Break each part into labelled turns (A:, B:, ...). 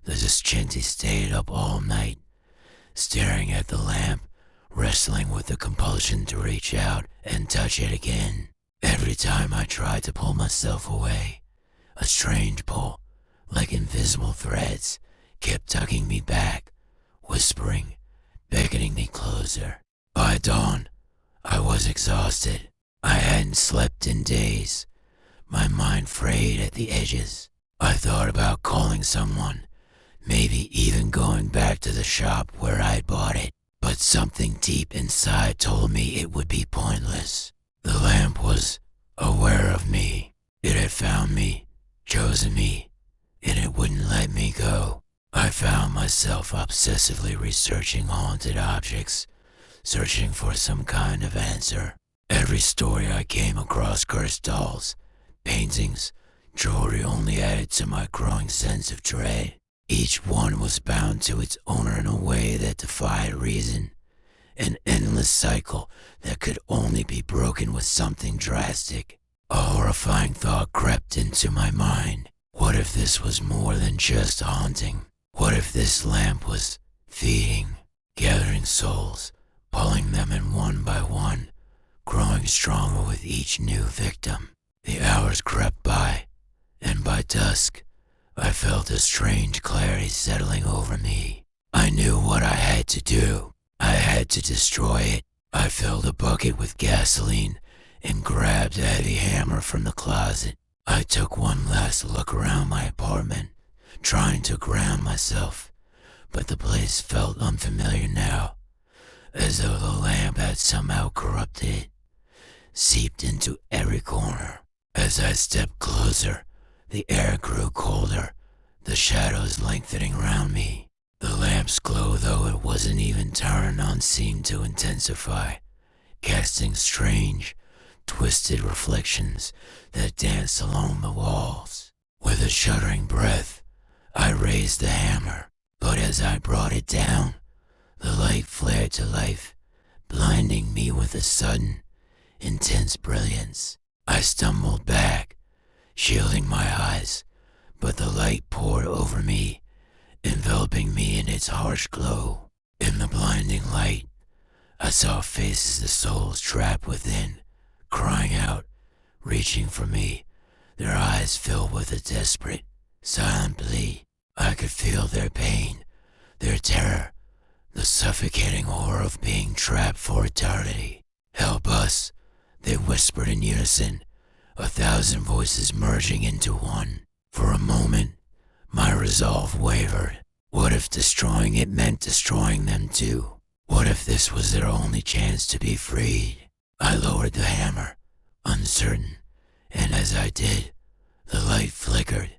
A: The Chinty stayed up all night, staring at the lamp, wrestling with the compulsion to reach out and touch it again. Every time I tried to pull myself away, a strange pull, like invisible threads, kept tugging me back, whispering, beckoning me closer. By dawn, I was exhausted. I hadn't slept in days, my mind frayed at the edges. I thought about calling someone, maybe even going back to the shop where I'd bought it, but something deep inside told me it would be pointless. The lamp was aware of me. It had found me, chosen me, and it wouldn't let me go. I found myself obsessively researching haunted objects, searching for some kind of answer. Every story I came across cursed dolls, paintings, jewelry only added to my growing sense of dread. Each one was bound to its owner in a way that defied reason, an endless cycle that could only be broken with something drastic. A horrifying thought crept into my mind. What if this was more than just haunting? What if this lamp was feeding, gathering souls, pulling them in one by one, growing stronger with each new victim? The hours crept by, and by dusk, I felt a strange clarity settling over me. I knew what I had to do. I had to destroy it. I filled a bucket with gasoline and grabbed a heavy hammer from the closet. I took one last look around my apartment, trying to ground myself, but the place felt unfamiliar now, as though the lamp had somehow corrupted it, seeped into every corner. As I stepped closer, the air grew colder, the shadows lengthening around me. The lamp's glow, though it wasn't even turned on, seemed to intensify, casting strange, twisted reflections that danced along the walls. With a shuddering breath, I raised the hammer, but as I brought it down, the light flared to life, blinding me with a sudden, intense brilliance. I stumbled back, shielding my eyes, but the light poured over me, enveloping me in its harsh glow. In the blinding light, I saw faces of souls trapped within, crying out, reaching for me, their eyes filled with a desperate, silent plea. I could feel their pain, their terror, the suffocating horror of being trapped for eternity. "Help us," they whispered in unison, 1,000 voices merging into one. For a moment, my resolve wavered. What if destroying it meant destroying them too? What if this was their only chance to be freed? I lowered the hammer, uncertain, and as I did, the light flickered,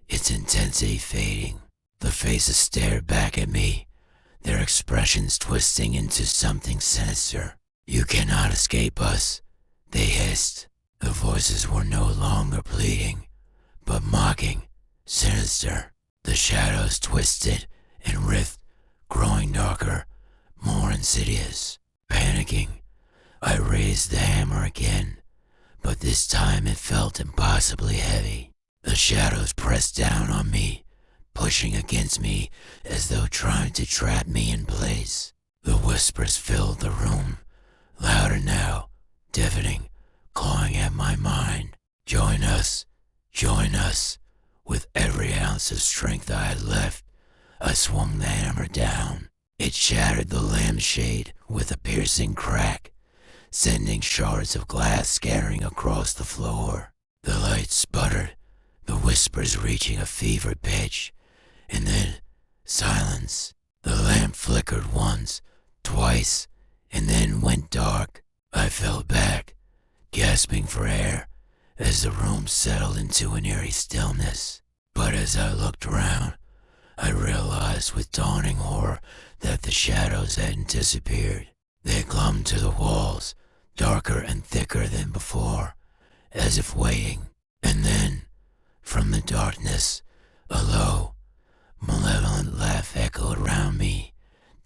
A: its intensity fading. The faces stared back at me, their expressions twisting into something sinister. "You cannot escape us," they hissed. The voices were no longer pleading, but mocking, sinister. The shadows twisted and writhed, growing darker, more insidious. Panicking, I raised the hammer again, but this time it felt impossibly heavy. The shadows pressed down on me, pushing against me as though trying to trap me in place. The whispers filled the room, louder now, deafening, clawing at my mind. Join us, join us." With every ounce of strength I had left, I swung the hammer down. It shattered the lampshade with a piercing crack, sending shards of glass scattering across the floor. The light sputtered, the whispers reaching a fevered pitch, and then silence. The lamp flickered once, twice, and then went dark. I fell back, gasping for air, as the room settled into an eerie stillness. But as I looked around, I realized with dawning horror that the shadows hadn't disappeared. They clung to the walls, darker and thicker than before, as if waiting. And then, from the darkness, a low, malevolent laugh echoed around me,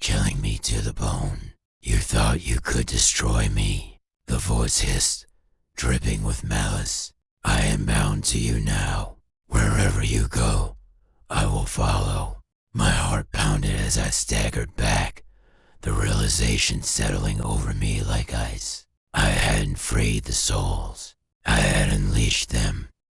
A: chilling me to the bone. "You thought you could destroy me," the voice hissed, dripping with malice. "I am bound to you now. Wherever you go, I will follow." As I staggered back, the realization settling over me like ice. I hadn't freed the souls. I had unleashed them